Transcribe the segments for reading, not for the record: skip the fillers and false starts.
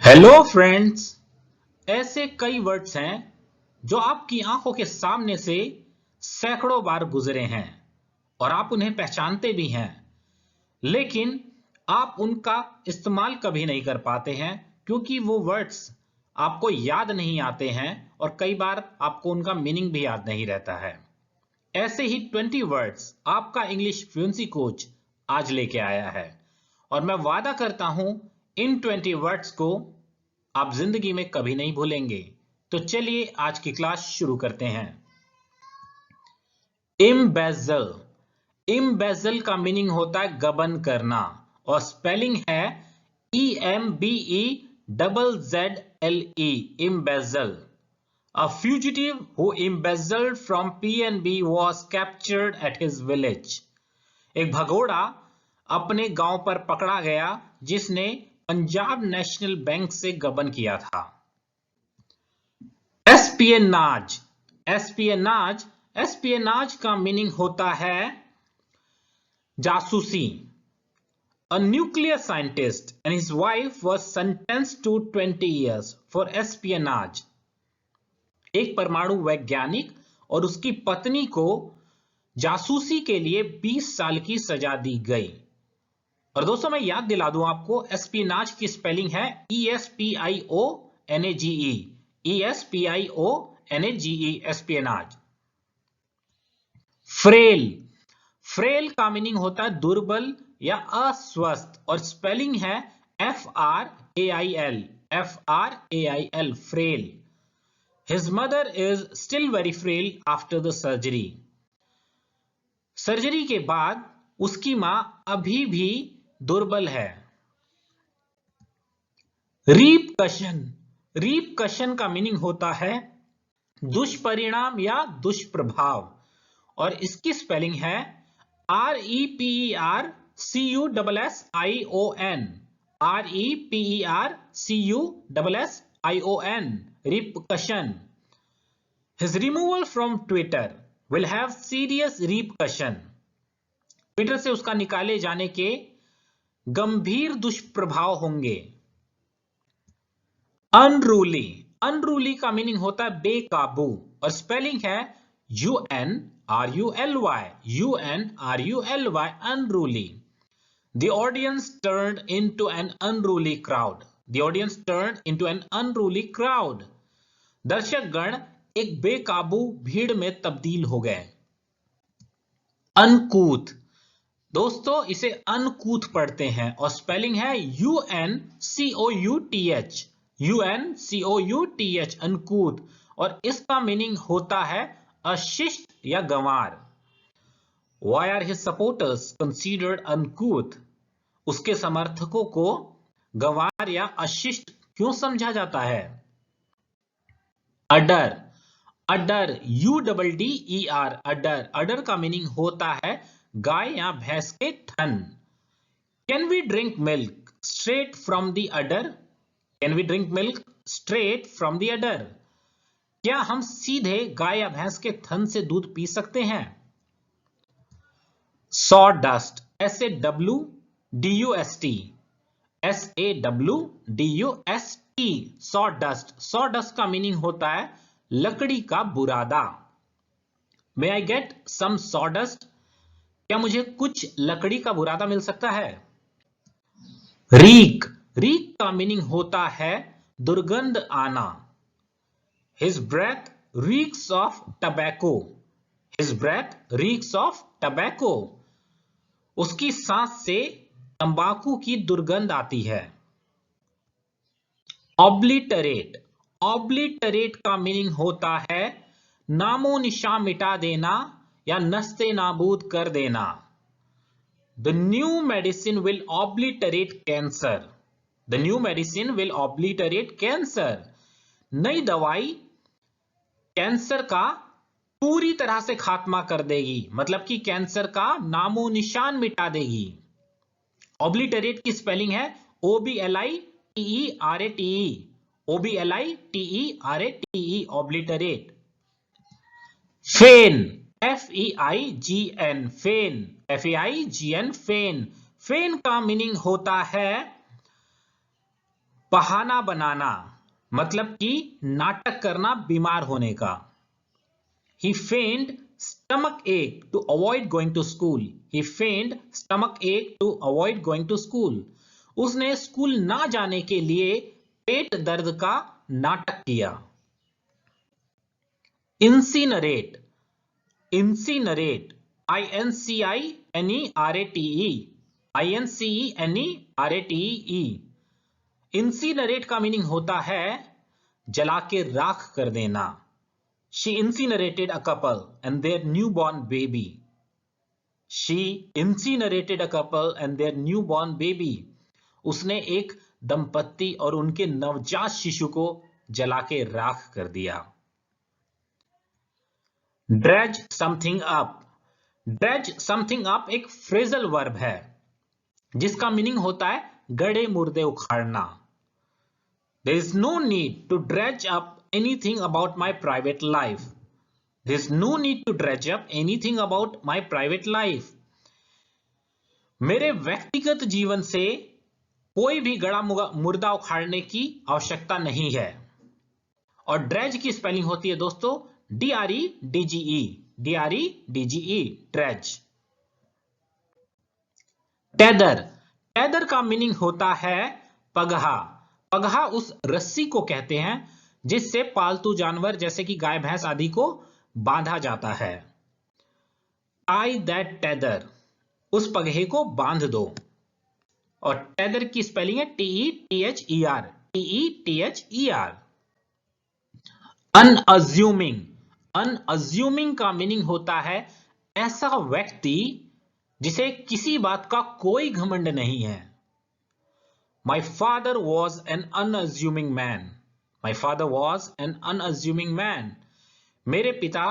Hello friends. ऐसे कई words हैं जो आपकी आंखों के सामने से सैकड़ों बार गुजरे हैं और आप उन्हें पहचानते भी हैं, लेकिन आप उनका इस्तेमाल कभी नहीं कर पाते हैं क्योंकि वो वर्ड्स आपको याद नहीं आते हैं और कई बार आपको उनका मीनिंग भी याद नहीं रहता है। ऐसे ही 20 वर्ड्स आपका इंग्लिश फ्लुएंसी कोच आज लेके आया है और मैं वादा करता हूं इन 20 वर्ड्स को आप जिंदगी में कभी नहीं भूलेंगे। तो चलिए आज की क्लास शुरू करते हैं। इम्बेजल। इम्बेजल का मीनिंग होता है गबन करना और स्पेलिंग है EMBEZZLE। इम्बेजल। A fugitive who embezzled from PNB was captured at his village। एक भगोड़ा अपने गांव पर पकड़ा गया जिसने पंजाब नेशनल बैंक से गबन किया था। एस्पियनाज। एस्पियनाज। एस्पियनाज का मीनिंग होता है जासूसी। A nuclear scientist and his wife were sentenced to 20 years for espionage। एक परमाणु वैज्ञानिक और उसकी पत्नी को जासूसी के लिए 20 साल की सजा दी गई। और दोस्तों मैं याद दिला दूं आपको, एस्पियनाज की स्पेलिंग है ESPIONAGE। ESPIONAGE espionage. Frail. Frail का मीनिंग होता है दुर्बल या अस्वस्थ और स्पेलिंग है FRAIL। FRAIL frail. His mother is still very frail after the surgery। Surgery के बाद उसकी मां अभी भी दुर्बल है। रीपकशन। रीपकशन का मीनिंग होता है दुष्परिणाम या दुष्प्रभाव और इसकी स्पेलिंग है REPERCUSSION। REPERCUSSION repercussion। His removal from Twitter will have serious repercussion। Twitter से उसका निकाले जाने के गंभीर दुष्प्रभाव होंगे। अनरूली। अनरूली का मीनिंग होता है बेकाबू और स्पेलिंग है UNRULY। UNRULY unruly। The audience turned into an unruly crowd। The audience turned into an unruly crowd। दर्शक गण एक बेकाबू भीड़ में तब्दील हो गए। अनकूथ। दोस्तों इसे अनकूथ पढ़ते हैं और स्पेलिंग है UNCOUTH। UNCOUTH अनकूथ और इसका मीनिंग होता है अशिष्ट या गंवार। Why are his supporters considered uncouth? उसके समर्थकों को गंवार या अशिष्ट क्यों समझा जाता है? अडर। अडर UDDER अडर। अडर का मीनिंग होता है गाय या भैंस के थन। Can we drink milk straight from the udder? Can we drink milk straight from the udder? क्या हम सीधे गाय या भैंस के थन से दूध पी सकते हैं? Sawdust. SAWDUST। SAWDUST sawdust. Sawdust का मीनिंग होता है लकड़ी का बुरादा। May I get some sawdust? क्या मुझे कुछ लकड़ी का बुरादा मिल सकता है? रीक। रीक का मीनिंग होता है दुर्गंध आना। His breath reeks of tobacco। His breath reeks of tobacco। उसकी सांस से तंबाकू की दुर्गंध आती है। ऑब्लिटरेट। ऑब्लिटरेट का मीनिंग होता है नामो निशान मिटा देना या नस्ते नाबूद कर देना। The new medicine will obliterate cancer। The new medicine will obliterate cancer। नई दवाई कैंसर का पूरी तरह से खात्मा कर देगी, मतलब कि कैंसर का नामो निशान मिटा देगी। ऑब्लिटरेट की स्पेलिंग है OBLITERATE। OBLITERATE obliterate. फेन। FEIGN फेन। FEIGN फेन। फेन का मीनिंग होता है बहाना बनाना मतलब कि नाटक करना बीमार होने का। He feigned stomach ache to avoid going to school. He feigned stomach ache to avoid going to school. उसने स्कूल ना जाने के लिए पेट दर्द का नाटक किया। Incinerate, incinerate, I-N-C-I-N-E-R-A-T-E, I-N-C-E-N-E-R-A-T-E। Incinerate का मीनिंग होता है जला के राख कर देना। She incinerated a couple and their newborn baby. She incinerated a couple and their newborn baby. उसने एक दंपत्ति और उनके नवजात शिशु को जला के राख कर दिया। Dredge something up. Dredge something up एक फ्रेजल वर्ब है जिसका मीनिंग होता है गड़े मुर्दे उखाड़ना। There is no need to dredge up anything about my private life. There is no need to dredge up anything about my private life. मेरे व्यक्तिगत जीवन से कोई भी गड़ा मुर्दा उखाड़ने की आवश्यकता नहीं है। और ड्रेज की स्पेलिंग होती है दोस्तों D-R-E-D-G-E, D-R-E-D-G-E, dredge. Tether, tether का मीनिंग होता है पगहा। पगहा उस रस्सी को कहते हैं जिससे पालतू जानवर जैसे कि गाय भैंस आदि को बांधा जाता है। Tie that tether, उस पगहे को बांध दो। और टेदर की स्पेलिंग है T-E-T-H-E-R, T-E-T-H-E-R। Unassuming, unassuming का मीनिंग होता है ऐसा व्यक्ति जिसे किसी बात का कोई घमंड नहीं है। My father was an unassuming man. My father was an unassuming man. मेरे पिता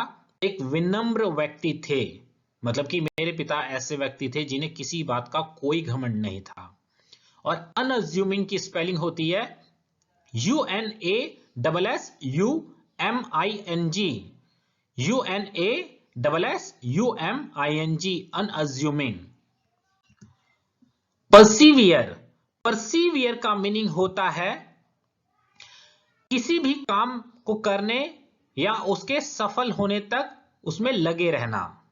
एक विनम्र व्यक्ति थे, मतलब कि मेरे पिता ऐसे व्यक्ति थे जिन्हें किसी बात का कोई घमंड नहीं था। और unassuming की स्पेलिंग होती है U-N-A-S-S-U-M-I-N-G, U-N-A-S-S-U-M-I-N-G, unassuming। Persevere, परसीवियर का मीनिंग होता है किसी भी काम को करने या उसके सफल होने तक उसमें लगे रहना।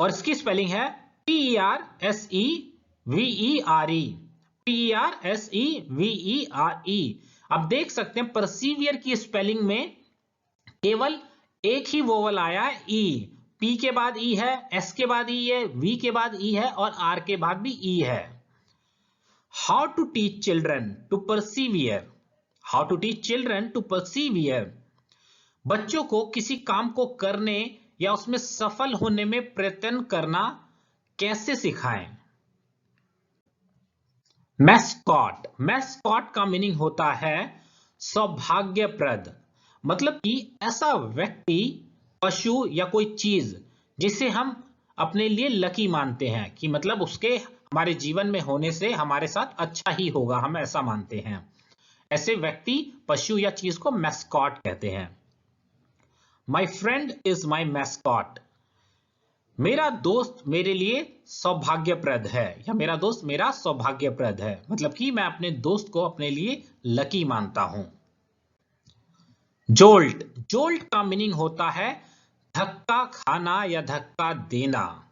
और इसकी स्पेलिंग है P-E-R-S-E-V-E-R-E, P-E-R-S-E-V-E-R-E। अब देख सकते हैं परसीवियर की स्पेलिंग में केवल एक ही वोवल आया है ई। पी के बाद ई है, एस के बाद ई है, वी के बाद ई है और आर के बाद भी ई है। How to teach children to persevere. How to teach children to persevere. बच्चों को किसी काम को करने या उसमें सफल होने में प्रयत्न करना कैसे सिखाएं। मैस्कॉट, मैस्कॉट का मीनिंग होता है सौभाग्यप्रद, मतलब कि ऐसा व्यक्ति, पशु या कोई चीज जिसे हम अपने लिए लकी मानते हैं कि मतलब उसके हमारे जीवन में होने से हमारे साथ अच्छा ही होगा, हम ऐसा मानते हैं। ऐसे व्यक्ति, पशु या चीज को मैस्कॉट कहते हैं। My friend is my mascot. मेरा दोस्त मेरे लिए सौभाग्यप्रद है या मेरा दोस्त मेरा सौभाग्यप्रद है, मतलब कि मैं अपने दोस्त को अपने लिए लकी मानता हूं। जोल्ट, जोल्ट का मीनिंग होता है धक्का खाना या धक्का देना,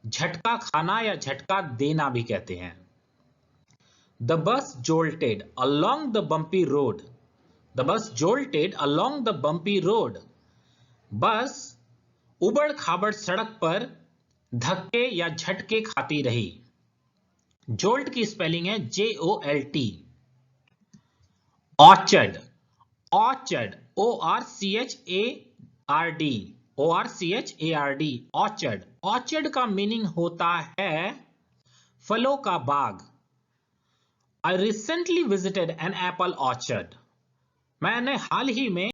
झटका खाना या झटका देना भी कहते हैं। The bus jolted along the bumpy road. The bus jolted along the bumpy road. बस उबड़ खाबड़ सड़क पर धक्के या झटके खाती रही। जोल्ट की स्पेलिंग है J-O-L-T। Orchard, orchard, O-R-C-H-A-R-D, O-R-C-H-A-R-D, orchard. Orchard का मीनिंग होता है फलों का बाग। I recently visited an apple orchard. मैंने हाल ही में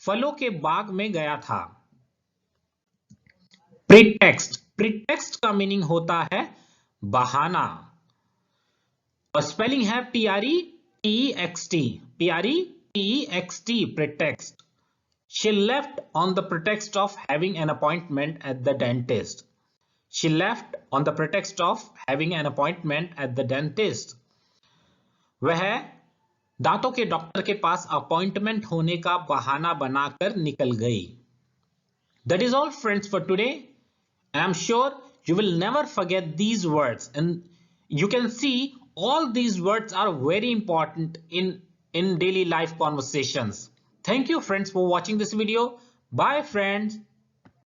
फलों के बाग में गया था। प्रीटेक्स्ट, प्रीटेक्स्ट का मीनिंग होता है बहाना और स्पेलिंग है P-R-E-T-E-X-T, P-R-E-T-E-X-T, pretext. She left on the pretext of having an appointment at the dentist. She left on the pretext of having an appointment at the dentist. वह दांतों के doctor के पास अपॉइंटमेंट होने का बहाना बनाकर निकल गई। That is all, friends, for today. And I'm sure you will never forget these words. And you can see all these words are very important in daily life conversations. Thank you, friends, for watching this video. Bye, friends.